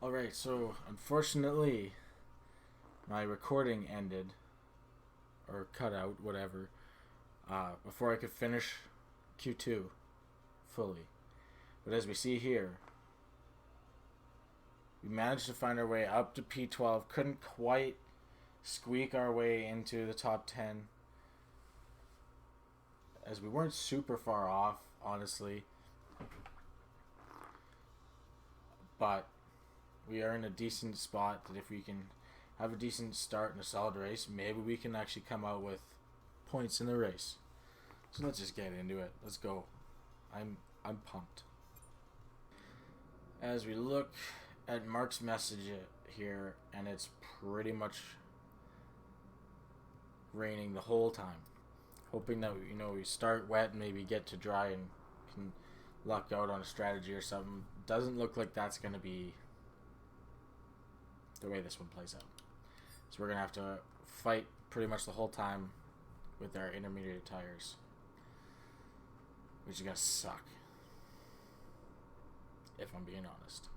Alright, so unfortunately, my recording ended, or cut out, whatever, before I could finish Q2 fully. But as we see here, we managed to find our way up to P12, couldn't quite squeak our way into the top 10, as we weren't super far off, honestly. But we are in a decent spot that if we can have a decent start and a solid race, maybe we can actually come out with points in the race. So let's just get into it. Let's go. I'm pumped. As we look at Mark's message here, and it's pretty much raining the whole time. Hoping that we start wet and maybe get to dry and can luck out on a strategy or something. Doesn't look like that's going to be the way this one plays out. So we're going to have to fight pretty much the whole time with our intermediate tires, which is going to suck, if I'm being honest.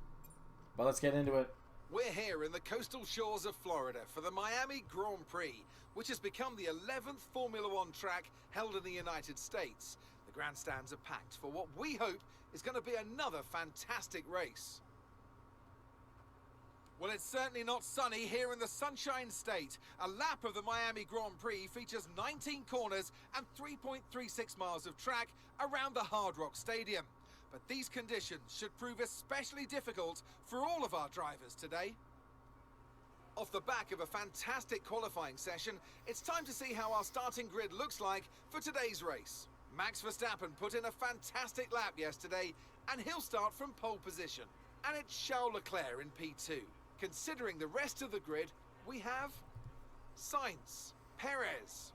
But let's get into it. We're here in the coastal shores of Florida for the Miami Grand Prix, which has become the 11th Formula One track held in the United States. The grandstands are packed for what we hope is going to be another fantastic race. Well, it's certainly not sunny here in the Sunshine State. A lap of the Miami Grand Prix features 19 corners and 3.36 miles of track around the Hard Rock Stadium. But these conditions should prove especially difficult for all of our drivers today. Off the back of a fantastic qualifying session, it's time to see how our starting grid looks like for today's race. Max Verstappen put in a fantastic lap yesterday, and he'll start from pole position. And it's Charles Leclerc in P2. Considering the rest of the grid, we have Sainz, Perez,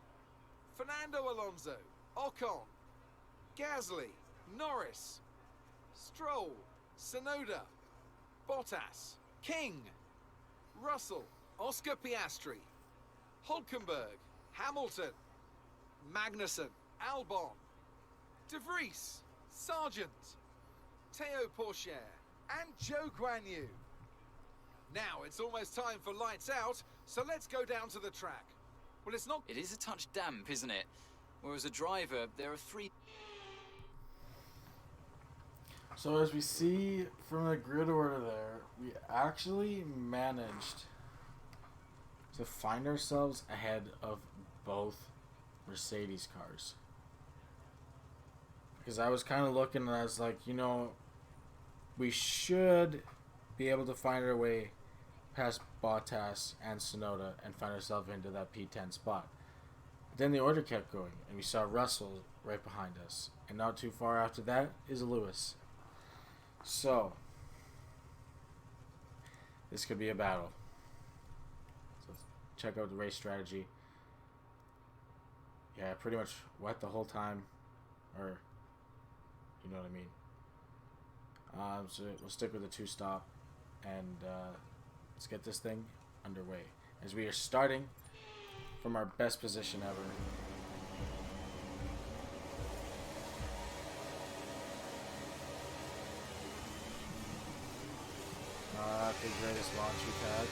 Fernando Alonso, Ocon, Gasly, Norris, Stroll, Tsunoda, Bottas, King, Russell, Oscar Piastri, Hulkenberg, Hamilton, Magnussen, Albon, De Vries, Sargent, Théo Pourchaire, and Zhou Guanyu. Now it's almost time for lights out, so let's go down to the track. Well, it's not... It is a touch damp, isn't it? Whereas a driver, there are three... So as we see from the grid order there, we actually managed to find ourselves ahead of both Mercedes cars. Because I was kind of looking and I was like, we should be able to find our way past Bottas and Tsunoda and find ourselves into that P10 spot. But then the order kept going and we saw Russell right behind us. And not too far after that is Lewis. So, this could be a battle. So let's check out the race strategy. Yeah, pretty much wet the whole time. Or, you know what I mean. So we'll stick with the two-stop. And let's get this thing underway. As we are starting from our best position ever. Not the greatest launch we've had.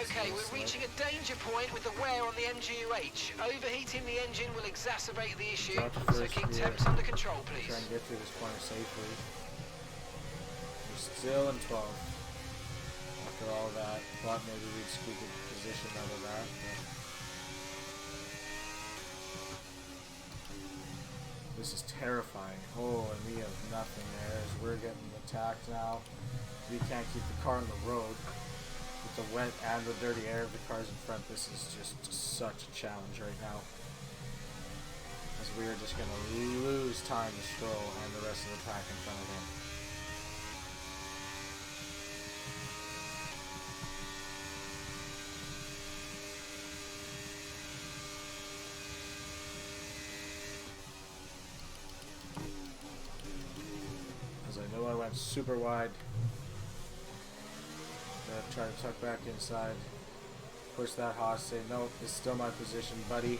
Okay, we're reaching a danger point with the wear on the MGU-H. Overheating the engine will exacerbate the issue, so keep temps under control, please. Try and get through this corner safely. We're still in 12th. After all that, thought maybe we'd squeak a position out of that. But this is terrifying. Oh, and we have nothing there as we're getting attacked now. We can't keep the car on the road with the wet and the dirty air of the cars in front. This is just such a challenge right now, as we are just going to lose time to Stroll and the rest of the pack in front of him. As I know I went super wide. Try to tuck back inside. Push that Haas, say, nope, it's still my position, buddy.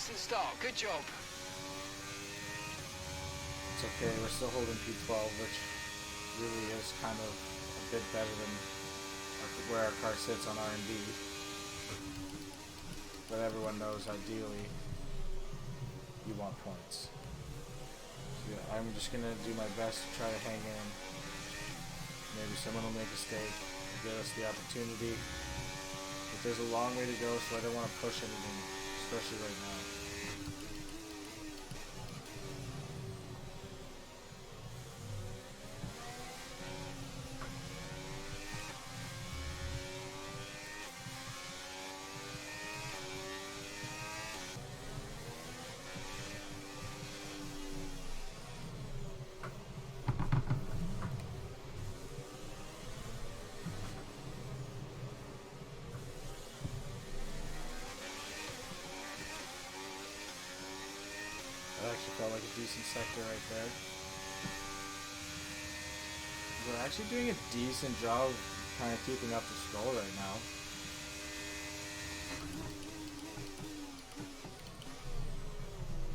decent start. Good job. It's okay, we're still holding P12, which really is kind of a bit better than where our car sits on R&D. But everyone knows, ideally, you want points. So yeah, I'm just going to do my best to try to hang in. Maybe someone will make a mistake and give us the opportunity. But there's a long way to go, so I don't want to push anything, especially right now. That actually felt like a decent sector right there. We're actually doing a decent job of kind of keeping up the Stroll right now.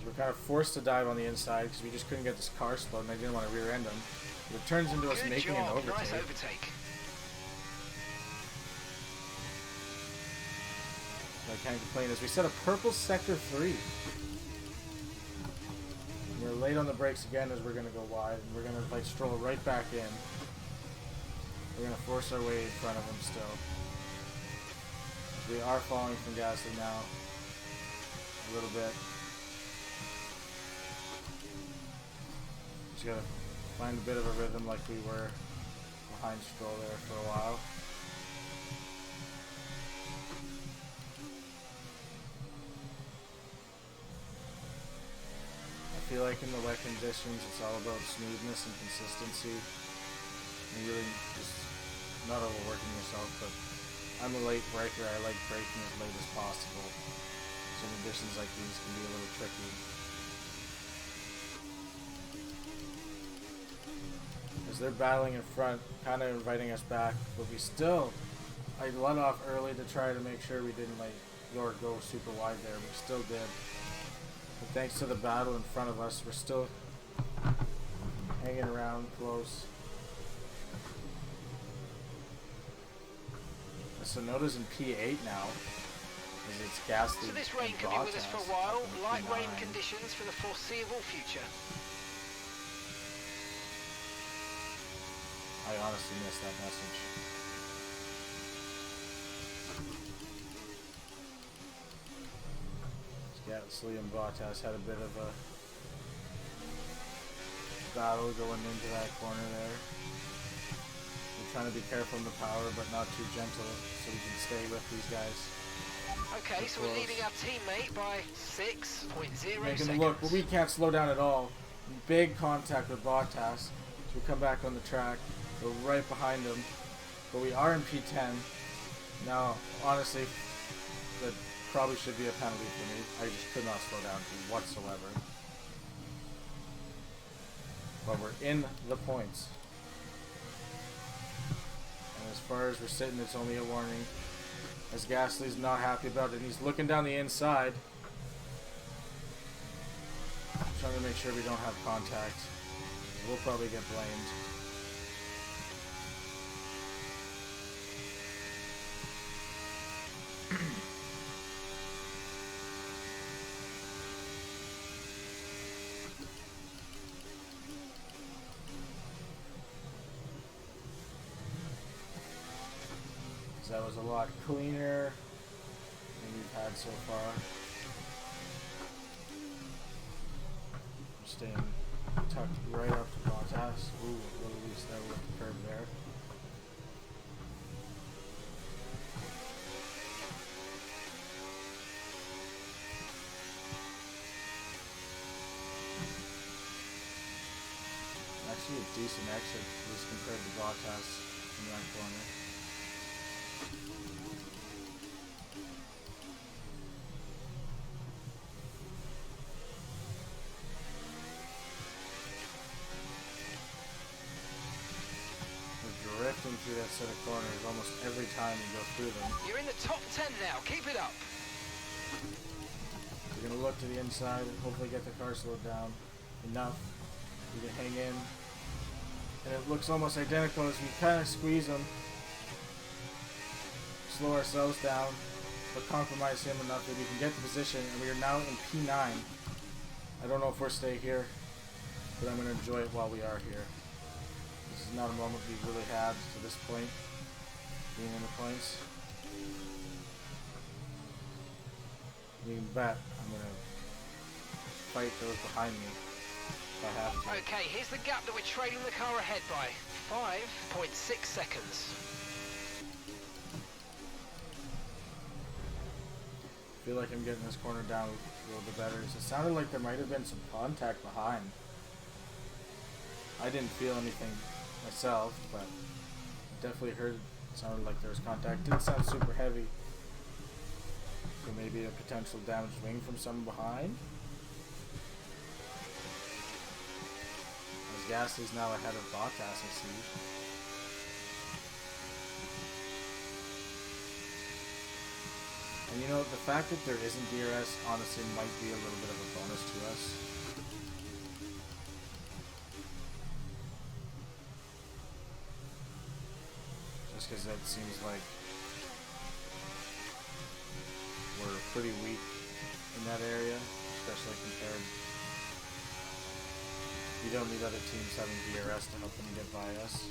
We're kind of forced to dive on the inside because we just couldn't get this car slowed and I didn't want to rear end him. But it turns into us making an overtake. Nice overtake. I can't complain as we set a purple sector 3. We're late on the brakes again as we're going to go wide, and we're going to like stroll right back in. We're going to force our way in front of him still. We are falling from Gasly now a little bit. Just got to find a bit of a rhythm like we were behind Stroll there for a while. I feel like in the wet conditions it's all about smoothness and consistency and really just not overworking yourself, but I'm a late braker. I like braking as late as possible, so conditions like these can be a little tricky. As they're battling in front, kind of inviting us back, but we still, I let off early to try to make sure we didn't like go super wide there. We still did. But thanks to the battle in front of us, we're still hanging around close. Sonoda's in P8 now, as it's Gasly. So this rain could be with us for a while. Light rain conditions for the foreseeable future. I honestly missed that message. Gasly and Bottas had a bit of a battle going into that corner there. We're trying to be careful in the power, but not too gentle, so we can stay with these guys. Okay, so we're leading our teammate by 6.0 seconds. seconds. Look, but we can't slow down at all. Big contact with Bottas. So we come back on the track, go right behind him, but we are in P10. Now, honestly, that probably should be a penalty for me. I just could not slow down whatsoever. But we're in the points. And as far as we're sitting, it's only a warning. As Gasly's not happy about it, and he's looking down the inside. Trying to make sure we don't have contact. We'll probably get blamed. That was a lot cleaner than we've had so far. We're staying tucked right up to Bottas. Ooh, a little loose there with the curb there. Actually a decent exit, at least compared to Bottas in that corner. Drifting through that set of corners almost every time we go through them. You're in the top 10 now. Keep it up. We're going to look to the inside and hopefully get the car slowed down enough we can hang in. And it looks almost identical as we kind of squeeze them. Slow ourselves down, but compromise him enough that we can get the position, and we are now in P9. I don't know if we'll stay here, but I'm going to enjoy it while we are here. This is not a moment we've really had to this point, being in the points. You can bet I'm going to fight those behind me if I have to. Okay, here's the gap that we're trailing the car ahead by. 5.6 seconds. I feel like I'm getting this corner down a little bit better. It sounded like there might have been some contact behind. I didn't feel anything myself, but I definitely heard it sounded like there was contact. It didn't sound super heavy. So maybe a potential damaged wing from someone behind. As Gasly's now ahead of Bottas, I see. And you know, the fact that there isn't DRS honestly might be a little bit of a bonus to us. Just because that seems like we're pretty weak in that area, especially compared. You don't need other teams having DRS to help them get by us.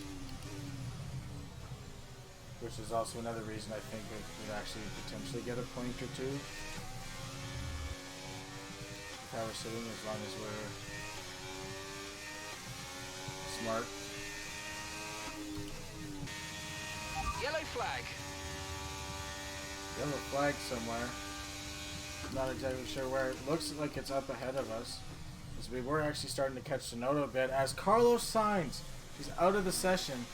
Which is also another reason I think we could actually potentially get a point or two. If I were sitting, as long as we're smart. Yellow flag. Yellow flag somewhere. Not exactly sure where. It looks like it's up ahead of us. As we were actually starting to catch Tsunoda a bit. As Carlos Sainz, he's out of the session.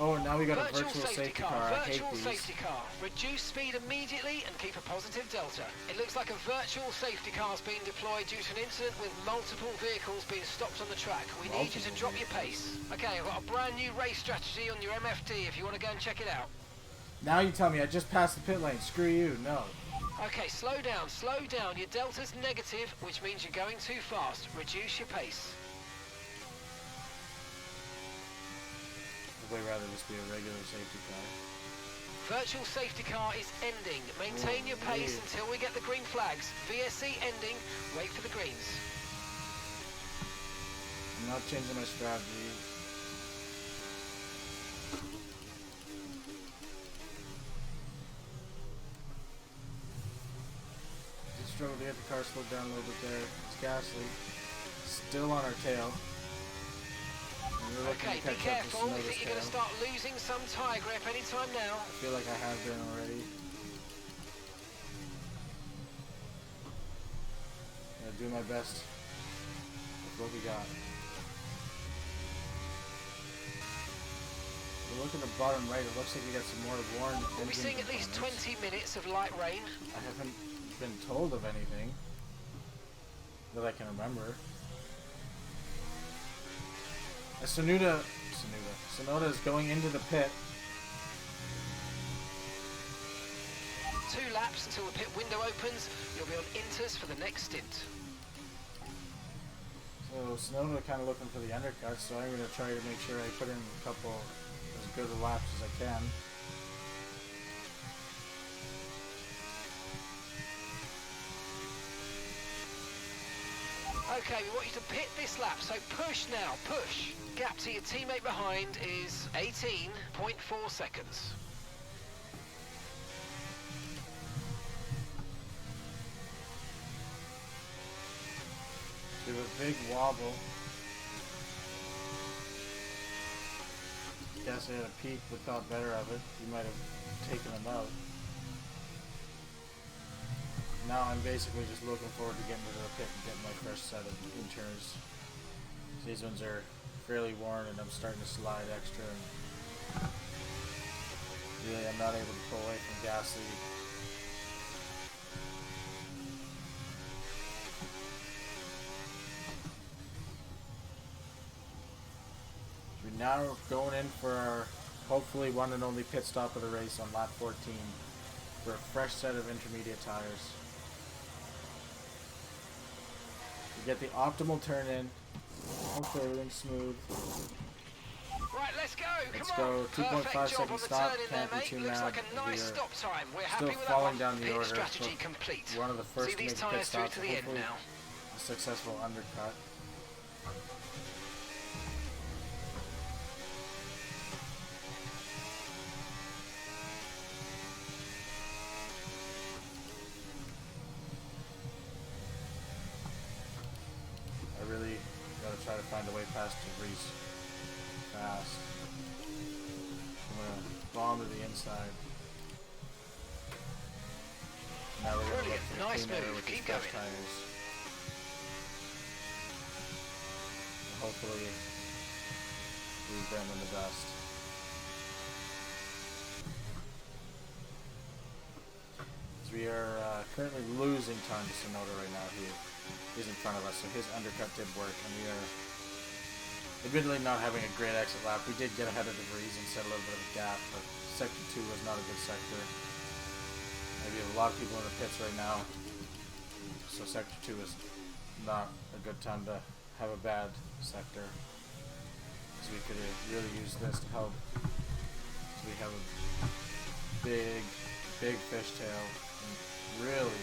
Oh, and now we got a virtual safety car. I hate Virtual these. safety car. Reduce speed immediately and keep a positive delta. It looks like a virtual safety car is being deployed due to an incident with multiple vehicles being stopped on the track. We need you to drop your pace. Okay, I've got a brand new race strategy on your MFD if you want to go and check it out. Now you tell me I just passed the pit lane. Screw you. No. Okay, slow down, slow down. Your delta's negative, which means you're going too fast. Reduce your pace. I'd way rather this be a regular safety car. Virtual safety car is ending. Maintain your pace until we get the green flags. VSC ending. Wait for the greens. I'm not changing my strategy. Just struggle to get the car slowed down a little bit there. It's Gasly. Still on our tail. Okay, be careful. I think you're going to start losing some tyre grip anytime now. I feel like I have been already. Gonna do my best with what we got. We're looking at the bottom right. It looks like we got some more worn. We'll be seeing at least 20 minutes of light rain. I haven't been told of anything that I can remember. Tsunoda is going into the pit. 2 laps until the pit window opens. You'll be on inters for the next stint. So Tsunoda kind of looking for the undercut, so I'm going to try to make sure I put in a couple as good a laps as I can. Okay, we want you to pit this lap, so push now, push. Gap to your teammate behind is 18.4 seconds. Do a big wobble. Guess I had a peek but thought better of it. He might have taken him out. Now I'm basically just looking forward to getting to the pit and getting my fresh set of inters. These ones are fairly worn and I'm starting to slide extra. And really, I'm not able to pull away from Gasly. We're now going in for our hopefully one and only pit stop of the race on lap 14 for a fresh set of intermediate tires. We get the optimal turn in. Hopefully everything's smooth. Right, let's go. Let's Come go. on. 2.5 Perfect job second on the stop. turn in Can't there, be mate. too Looks mad. like a nice We are stop time. We're still happy with that falling one. down the Pit order. strategy but complete. One of the first See to these make the pit tyres through stops. to the end Hopefully now. a successful undercut. I really gotta try to find a way past DeVries fast. I'm gonna bomb to the inside. Now we're gonna look Brilliant. for the Nice clean air move. with these Keep fresh going. tires. And hopefully leave them in the dust. As we are currently losing time to Sonoda right now, who is in front of us, so his undercut did work, and we are admittedly not having a great exit lap. We did get ahead of DeVries and set a little bit of a gap, but Sector 2 was not a good sector. We have a lot of people in the pits right now, so Sector 2 is not a good time to have a bad sector. So we could really use this to help. So we have a big fishtail and really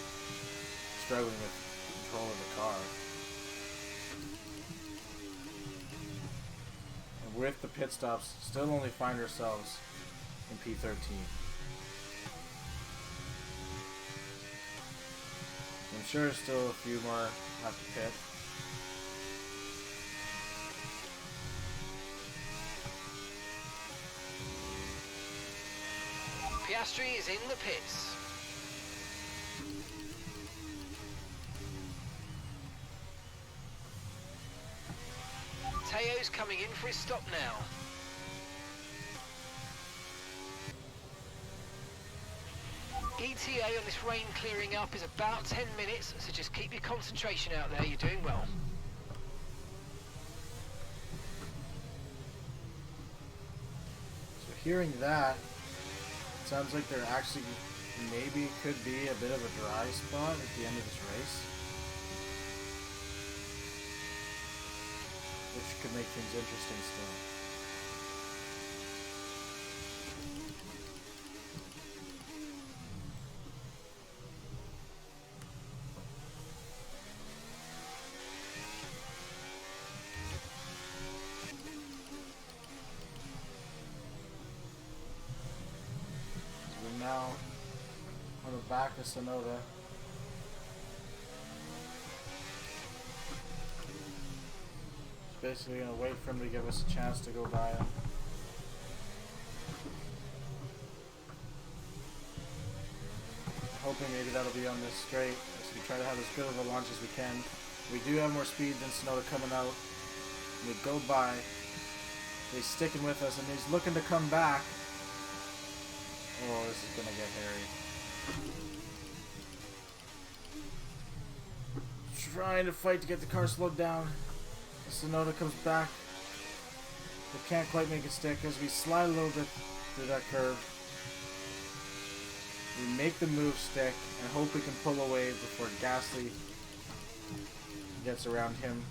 struggling with control of the car. And with the pit stops, still only find ourselves in P13. I'm sure still a few more have to pit. Piastri is in the pits. Teo's coming in for his stop now. ETA on this rain clearing up is about 10 minutes, so just keep your concentration out there. You're doing well. So hearing that, it sounds like there actually maybe could be a bit of a dry spot at the end of this race, which could make things interesting still. We're now on the back of Sonoda. Just basically gonna wait for him to give us a chance to go by him. Hoping maybe that'll be on this straight as we try to have as good of a launch as we can. We do have more speed than Sonoda coming out. We go by. He's sticking with us and he's looking to come back. Oh, this is gonna get hairy. Trying to fight to get the car slowed down. Sonoda comes back. We can't quite make it stick as we slide a little bit through that curve. We make the move stick and hope we can pull away before Gasly gets around him.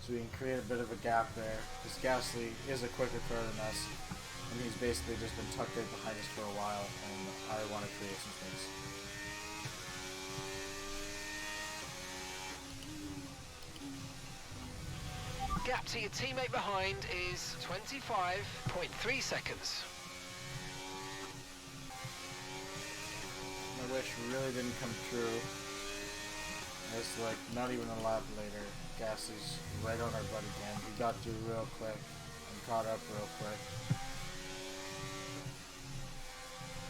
So we can create a bit of a gap there. Because Gasly is a quicker car than us. And he's basically just been tucked in behind us for a while. And I want to create some space. Gap to your teammate behind is 25.3 seconds. My wish really didn't come true. It's like not even a lap later. Gasly's right on our butt again. He got through real quick and caught up real quick.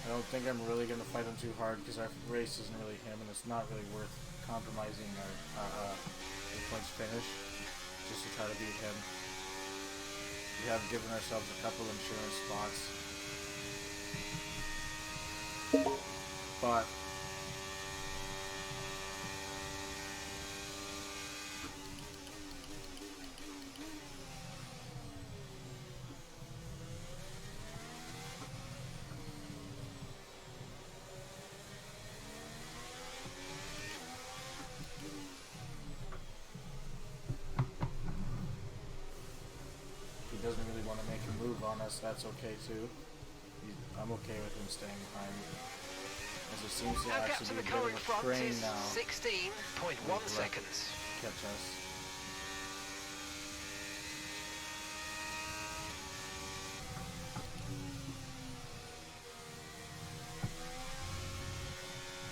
I don't think I'm really going to fight him too hard because our race isn't really him and it's not really worth compromising our points finish just to try to beat him. We have given ourselves a couple insurance spots. But want to make a move on us, that's okay too. I'm okay with him staying behind. As it seems to Our gap to actually the be a car bit in of a front train is now. 16.1 seconds. Catch us.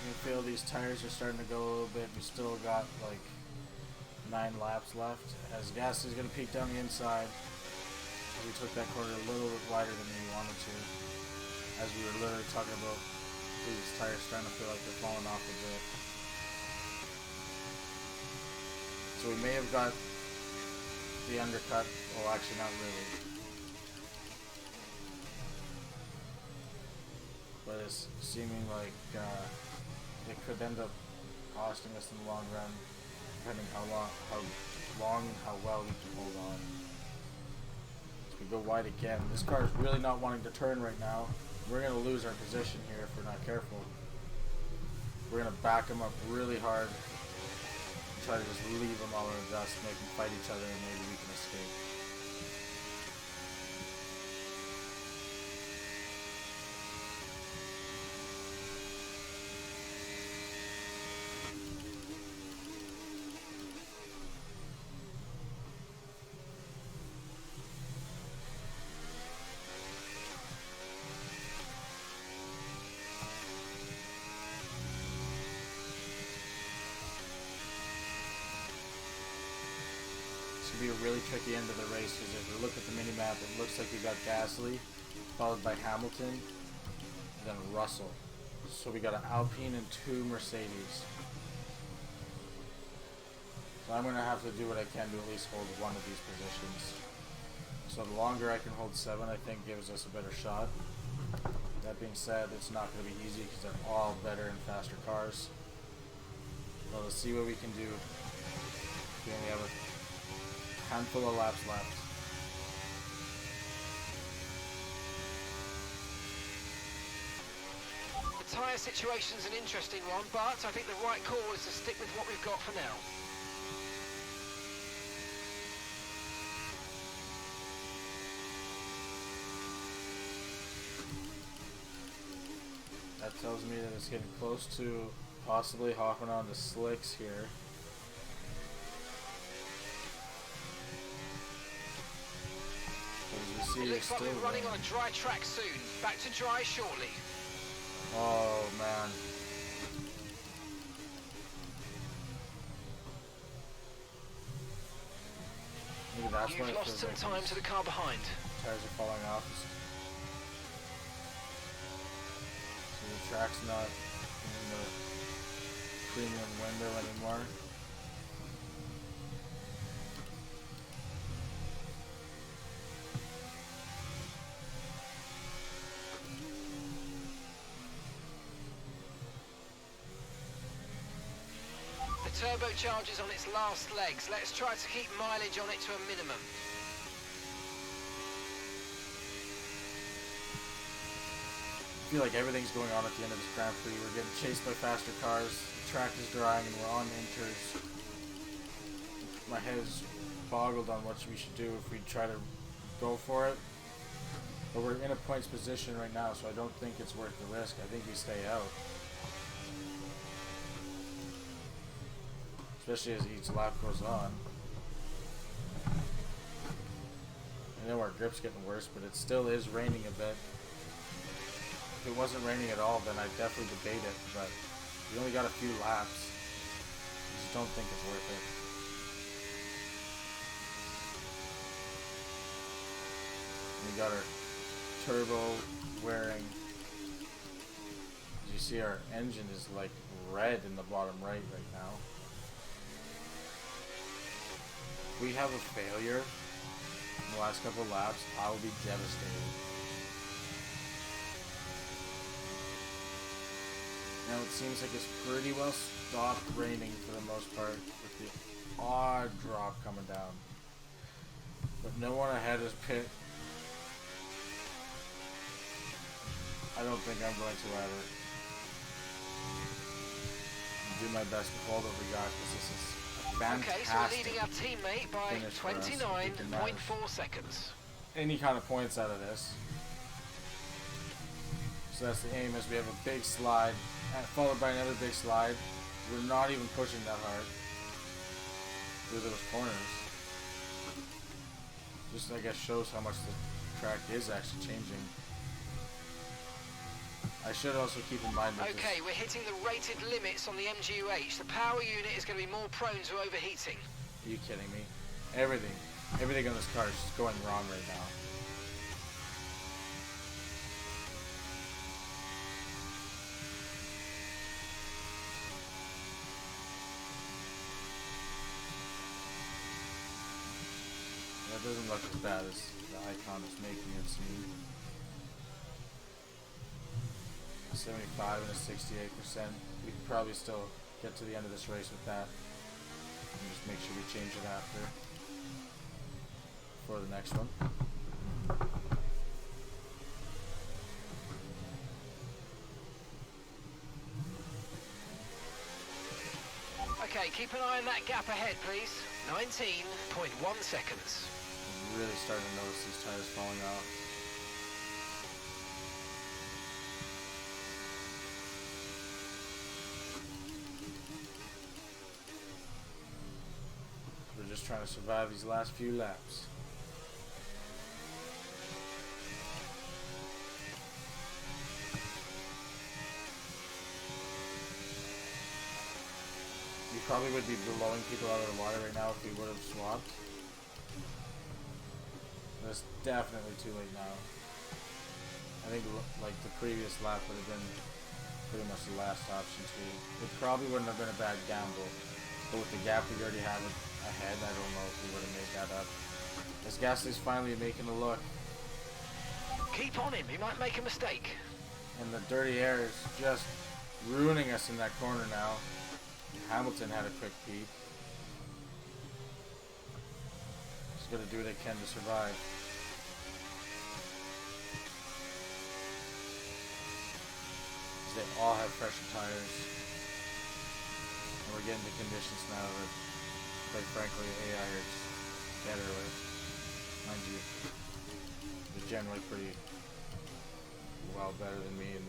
You can feel these tires are starting to go a little bit. We still got like 9 laps left. As gas is going to peak down the inside. We took that corner a little bit wider than we wanted to. As we were literally talking about these tires starting to feel like they're falling off a bit. So we may have got the undercut. Well, actually not really. But it's seeming like it could end up costing us in the long run, depending how long and how well we can hold on. So we go wide again. This car is really not wanting to turn right now. We're going to lose our position here if we're not careful. We're going to back them up really hard. Try to just leave them all in the dust, make them fight each other, and maybe we can escape. Be a really tricky end of the race because if we look at the mini map, it looks like we got Gasly followed by Hamilton and then Russell. So we got an Alpine and 2 Mercedes. So I'm gonna have to do what I can to at least hold one of these positions. So the longer I can hold 7, I think gives us a better shot. That being said, it's not gonna be easy because they're all better and faster cars. Well, let's see what we can do. We only have a handful of laps left. The tyre situation's an interesting one, but I think the right call is to stick with what we've got for now. That tells me that it's getting close to possibly hopping onto slicks here. It looks like we're running on a dry track soon. Back to dry shortly. Oh man. Maybe that's why You've lost some time to the car behind. Tires are falling off. So the track's not in the premium window anymore. The turbocharger's on its last legs. Let's try to keep mileage on it to a minimum. I feel like everything's going on at the end of this Grand Prix. We're getting chased by faster cars. The track is drying and we're on inters. My head is boggled on what we should do if we try to go for it. But we're in a points position right now, so I don't think it's worth the risk. I think we stay out. Especially as each lap goes on. I know our grip's getting worse, but it still is raining a bit. If it wasn't raining at all, then I'd definitely debate it, but we only got a few laps. I just don't think it's worth it. We got our turbo wearing. As you see, our engine is like red in the bottom right now. If we have a failure in the last couple of laps, I will be devastated. Now it seems like it's pretty well stopped raining for the most part, with the odd drop coming down. But no one ahead is pit. I don't think I'm going to either. I'll do my best to hold what we got, because this is a fantastic. Okay, so we're leading our teammate by finish for us. 29.4 seconds. any kind of points out of this. So that's the aim, as we have a big slide, followed by another big slide. We're not even pushing that hard through those corners. Just, I guess, shows how much the track is actually changing. I should also keep in mind that okay, we're hitting the rated limits on the MGUH. The power unit is going to be more prone to overheating. Are you kidding me? Everything on this car is just going wrong right now. That doesn't look as bad as the icon is making it seem. 75 and a 68%. We could probably still get to the end of this race with that. And just make sure we change it after for the next one. Okay, keep an eye on that gap ahead, please. 19.1 seconds. I'm really starting to notice these tires falling off. We're just trying to survive these last few laps. We probably would be blowing people out of the water right now if we would have swapped. But it's definitely too late now. I think like the previous lap would have been pretty much the last option too. It probably wouldn't have been a bad gamble. But with the gap we already have ahead, I don't know if we would have made that up. As Gasly's finally making a look. Keep on him, he might make a mistake. And the dirty air is just ruining us in that corner now. Hamilton had a quick peek. He's gonna do what he can to survive. They all have fresher tires. And we're getting the conditions now that, quite frankly, AI is better with. Mind you, they're generally pretty well better than me in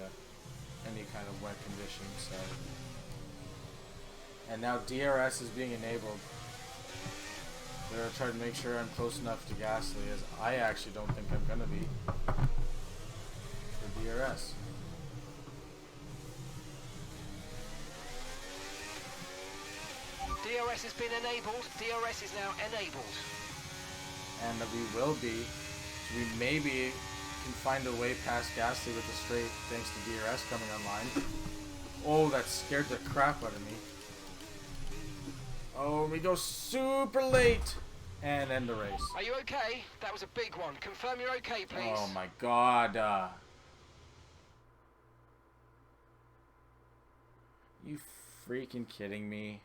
any kind of wet conditions. So. And now DRS is being enabled. They're going to try to make sure I'm close enough to Gasly, as I actually don't think I'm going to be for DRS. DRS has been enabled. DRS is now enabled. And that we will be. So we maybe can find a way past Gasly with the straight thanks to DRS coming online. Oh, that scared the crap out of me. Oh, we go super late and end the race. Are you okay? That was a big one. Confirm you're okay, please. Oh my god. You freaking kidding me?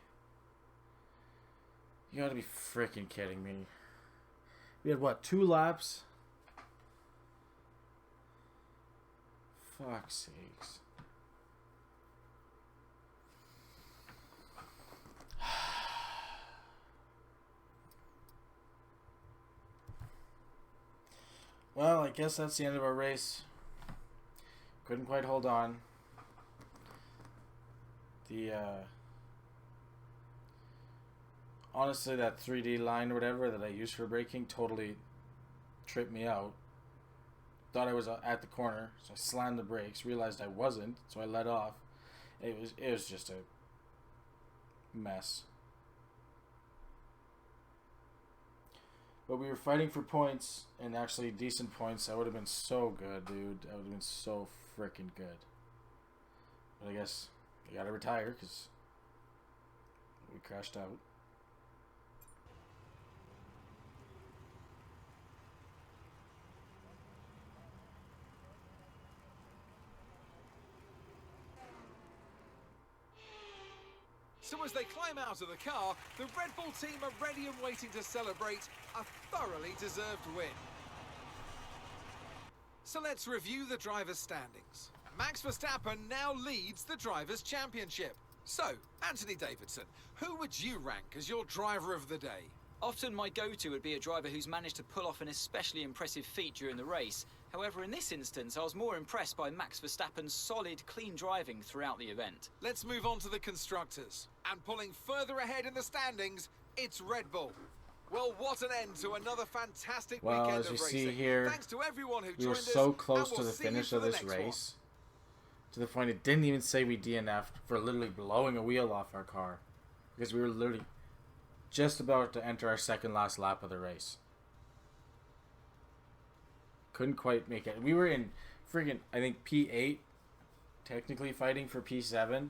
You gotta be freaking kidding me. We had what, 2 laps? Fuck's sakes. Well, I guess that's the end of our race. Couldn't quite hold on. Honestly, that 3D line or whatever that I used for braking totally tripped me out. Thought I was at the corner, so I slammed the brakes, realized I wasn't, so I let off. It was just a mess. But we were fighting for points, and actually decent points. That would have been so good, dude. That would have been so freaking good. But I guess we gotta retire because we crashed out. So as they climb out of the car, the Red Bull team are ready and waiting to celebrate a thoroughly deserved win. So let's review the drivers' standings. Max Verstappen now leads the Drivers' Championship. So, Anthony Davidson, who would you rank as your driver of the day? Often my go-to would be a driver who's managed to pull off an especially impressive feat during the race. However, in this instance, I was more impressed by Max Verstappen's solid, clean driving throughout the event. Let's move on to the constructors. And pulling further ahead in the standings, it's Red Bull. Well, what an end to another fantastic weekend as of we racing. see here, Thanks to everyone who we were joined so us, close and to we'll the see you finish for of the this next one. race, to the point it didn't even say we DNF'd for literally blowing a wheel off our car, because we were literally just about to enter our second last lap of the race. Couldn't quite make it. We were in friggin', I think, P8, technically fighting for P7.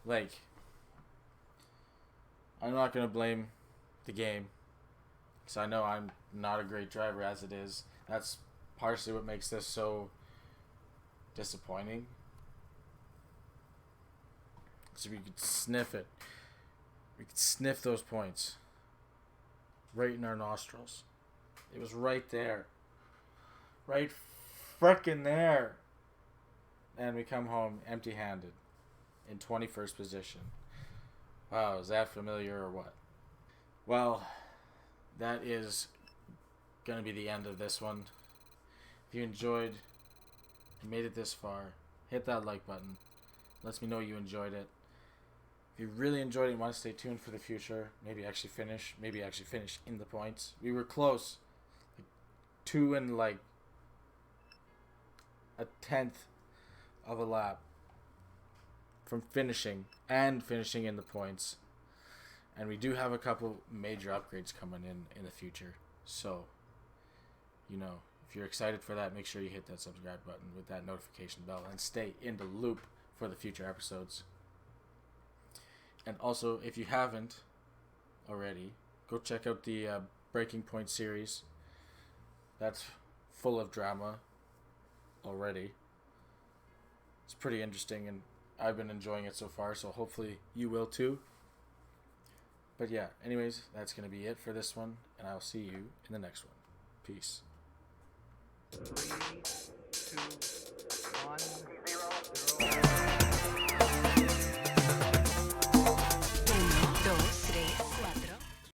Like, I'm not going to blame the game, because I know I'm not a great driver as it is. That's partially what makes this so disappointing. So we could sniff it. We could sniff those points right in our nostrils. It was right there. Right frickin' there. And we come home empty-handed in 21st position. Wow, is that familiar or what? Well, that is going to be the end of this one. If you enjoyed and made it this far, hit that like button. Lets me know you enjoyed it. If you really enjoyed it and want to stay tuned for the future, maybe actually finish in the points. We were close. Like 2 and like a tenth of a lap from finishing in the points. And we do have a couple major upgrades coming in the future. So, you know, if you're excited for that, make sure you hit that subscribe button with that notification bell and stay in the loop for the future episodes. And also, if you haven't already, go check out the Breaking Point series. That's full of drama already. It's pretty interesting, and I've been enjoying it so far, so hopefully you will too. But yeah, anyways, that's going to be it for this one, and I'll see you in the next one. Peace. 3, 2, 1, 0.